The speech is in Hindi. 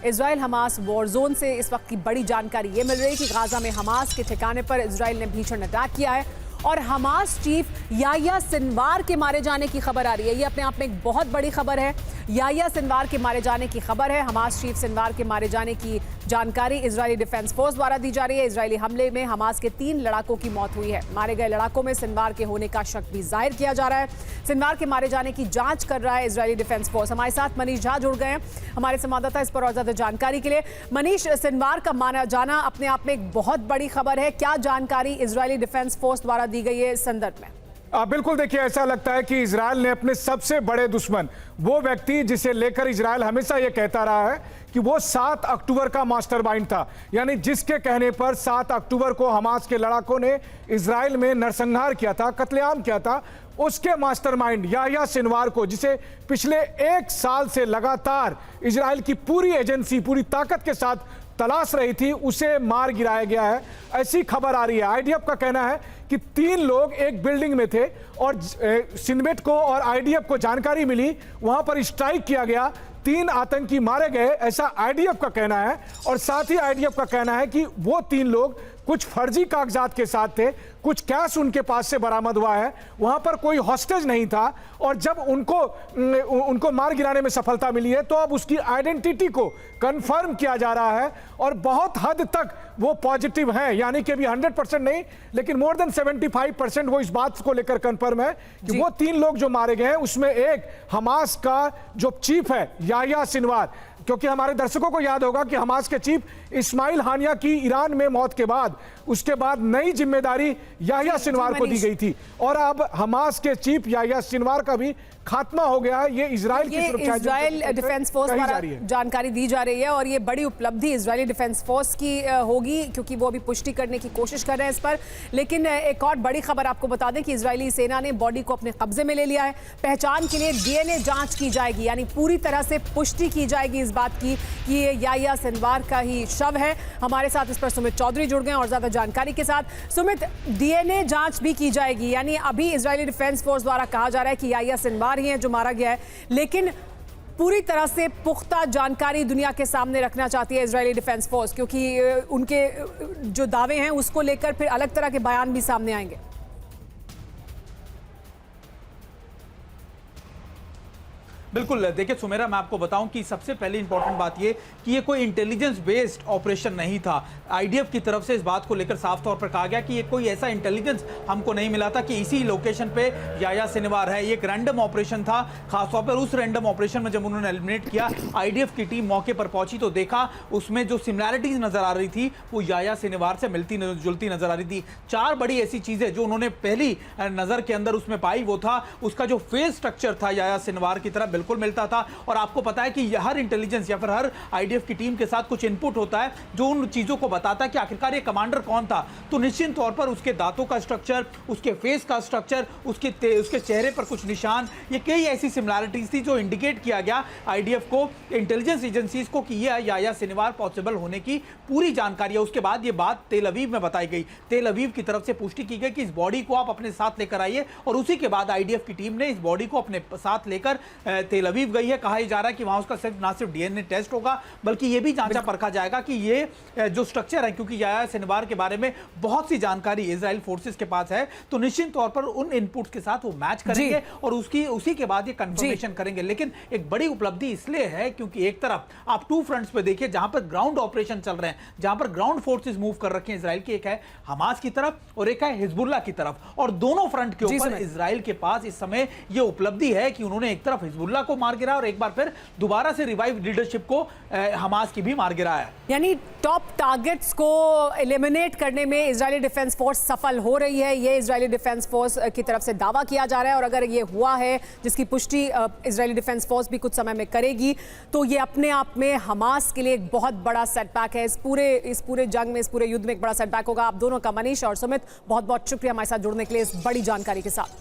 इजराइल हमास वॉर जोन से इस वक्त की बड़ी जानकारी ये मिल रही है कि गाजा में हमास के ठिकाने पर इजराइल ने भीषण अटैक किया है और हमास चीफ याह्या सिनवार के मारे जाने की खबर आ रही है। ये अपने आप में एक बहुत बड़ी खबर है। याह्या सिनवार के मारे जाने की खबर है। हमास चीफ सिनवार के मारे जाने की जानकारी इजरायली डिफेंस फोर्स द्वारा दी जा रही है। इजरायली हमले में हमास के 3 लड़ाकों की मौत हुई है। मारे गए लड़ाकों में सिनवार के होने का शक भी जाहिर किया जा रहा है। सिनवार के मारे जाने की जांच कर रहा है इजरायली डिफेंस फोर्स। हमारे साथ मनीष झा जुड़ गए हैं, हमारे संवाददाता, इस पर और ज्यादा जानकारी के लिए। मनीष, सिनवार का मारा जाना अपने आप में एक बहुत बड़ी खबर है। क्या जानकारी इजरायली डिफेंस फोर्स द्वारा दी गई है इस संदर्भ में? बिल्कुल, देखिए, ऐसा लगता है कि इजराइल ने अपने सबसे बड़े दुश्मन, वो व्यक्ति जिसे लेकर इजराइल हमेशा ये कहता रहा है कि वो 7 अक्टूबर का मास्टरमाइंड था, यानी जिसके कहने पर 7 अक्टूबर को हमास के लड़ाकों ने इजराइल में नरसंहार किया था, कत्लेआम किया था, उसके मास्टरमाइंड याह्या सिनवार को, जिसे पिछले 1 साल से लगातार इजराइल की पूरी एजेंसी पूरी ताकत के साथ तलाश रही थी, उसे मार गिराया गया है। ऐसी खबर आ रही है। आईडीएफ का कहना है कि 3 लोग एक बिल्डिंग में थे और सिनबेट को और आईडीएफ को जानकारी मिली, वहां पर स्ट्राइक किया गया, 3 आतंकी मारे गए, ऐसा आईडीएफ का कहना है। और साथ ही आईडीएफ का कहना है कि वो 3 लोग कुछ फर्जी कागजात के साथ थे, कुछ कैश उनके पास से बरामद हुआ है, वहां पर कोई हॉस्टेज नहीं था। और जब उनको मार गिराने में सफलता मिली है तो अब उसकी आइडेंटिटी को कंफर्म किया जा रहा है और बहुत हद तक वो पॉजिटिव है, यानी कि अभी 100% नहीं, लेकिन मोर देन 75% वो इस बात को लेकर कंफर्म है कि वो 3 लोग जो मारे गए हैं उसमें एक हमास का जो चीफ है याह्या सिनवार, क्योंकि हमारे दर्शकों को याद होगा कि हमास के चीफ इस्माइल हानिया की ईरान में मौत के बाद उसके बाद नई जिम्मेदारी याह्या सिनवार को दी गई थी और अब हमास के चीफ याह्या सिनवार का भी खात्मा हो गया है। ये इजराइल की सुरक्षा, इजराइल डिफेंस फोर्स द्वारा जानकारी दी जा रही है और ये बड़ी उपलब्धि इजरायली डिफेंस फोर्स की होगी, क्योंकि वो अभी पुष्टि करने की कोशिश कर रहे हैं इस पर। लेकिन एक और बड़ी खबर आपको बता दें कि इजरायली सेना ने बॉडी को अपने कब्जे में ले लिया है। पहचान के लिए डीएनए जांच की जाएगी, यानी पूरी तरह से पुष्टि की जाएगी इस बात की कि ये याह्या सिनवार का ही शव है। हमारे साथ इस पर सुमित चौधरी जुड़ गए और ज्यादा जानकारी के साथ। सुमित, डीएनए जांच भी की जाएगी, यानी अभी इजरायली डिफेंस फोर्स द्वारा कहा जा रहा है कि याह्या सिनवार ही है जो मारा गया है, लेकिन पूरी तरह से पुख्ता जानकारी दुनिया के सामने रखना चाहती है इजरायली डिफेंस फोर्स, क्योंकि उनके जो दावे हैं उसको लेकर फिर अलग तरह के बयान भी सामने आएंगे। बिल्कुल, देखिए सुमेरा, मैं आपको बताऊं कि सबसे पहली इंपॉर्टेंट बात ये कि ये कोई इंटेलिजेंस बेस्ड ऑपरेशन नहीं था। आईडीएफ की तरफ से इस बात को लेकर साफ तौर पर कहा गया कि ये कोई ऐसा इंटेलिजेंस हमको नहीं मिला था कि इसी लोकेशन पे याह्या सिनवार है। ये एक रैंडम ऑपरेशन था। खासतौर पर उस रैंडम ऑपरेशन में जब उन्होंने एलिमिनेट किया, आईडीएफ की टीम मौके पर पहुंची तो देखा उसमें जो सिमिलैरिटीज नजर आ रही थी वो याह्या सिनवार से मिलती जुलती नजर आ रही थी। 4 बड़ी ऐसी चीजें जो उन्होंने पहली नजर के अंदर उसमें पाई, वो था उसका जो फेस स्ट्रक्चर था याह्या सिनवार की तरह बिल्कुल मिलता था। और आपको पता है कि हर इंटेलिजेंस या फिर हर आईडीएफ की टीम के साथ कुछ इनपुट होता है जो उन चीजों को बताता है कि आखिरकार ये कमांडर कौन था। तो निश्चित तौर पर उसके दांतों का स्ट्रक्चर, उसके फेस का स्ट्रक्चर, उसके चेहरे पर कुछ निशान, ये कई ऐसी सिमिलैरिटीज थी जो इंडिकेट किया गया आईडीएफ को, इंटेलिजेंस एजेंसीज को, कि ये याह्या सिनवार पॉसिबल होने की पूरी जानकारी है। उसके बाद ये बात तेल अवीव में बताई गई। तेल अवीव की तरफ से पुष्टि की गई कि इस बॉडी को आप अपने साथ लेकर आइए और उसी के बाद आईडीएफ की टीम ने इस बॉडी को अपने साथ लेकर तेल अवीव गई है। कहा जा रहा है कि वहां उसका ना सिर्फ डीएनए टेस्ट होगा बल्कि यह भी जांचा परखा जाएगा कि ये जो स्ट्रक्चर है, क्योंकि याह्या सिनवार के बारे में बहुत सी जानकारी इजराइल फोर्सेस के पास है, तो निश्चित तौर पर उन इनपुट्स के साथ वो मैच करेंगे और उसी के बाद ये कंफर्मेशन करेंगे। लेकिन एक बड़ी उपलब्धि इसलिए है क्योंकि एक तरफ आप 2 फ्रंट्स पे देखिए जहां पर ग्राउंड ऑपरेशन चल रहे हैं, जहां पर ग्राउंड फोर्सेस मूव कर रखे हैं इजराइल की, एक है हमास की तरफ और एक है हिजबुल्लाह की तरफ, और दोनों फ्रंट के ऊपर इजराइल के पास इस समय ये उपलब्धि है कि उन्होंने एक तरफ हिजबुल्लाह को मार गिराया और एक बार फिर दोबारा से रिवाइव लीडरशिप को हमास की भी मार गिराया। यानी टॉप टारगेट्स को एलिमिनेट करने में इजरायली डिफेंस फोर्स सफल हो रही है, ये इजरायली डिफेंस फोर्स की तरफ से दावा किया जा रहा है। और अगर ये हुआ है, जिसकी पुष्टि इजरायली डिफेंस फोर्स भी कुछ समय में करेगी, तो ये अपने आप में हमास के लिए एक बहुत बड़ा सेटबैक है। इस पूरे जंग में, इस पूरे युद्ध में एक बड़ा सेटबैक होगा। आप दोनों का, मनीष और सुमित, बहुत बहुत शुक्रिया हमारे साथ जुड़ने के लिए इस बड़ी जानकारी के साथ।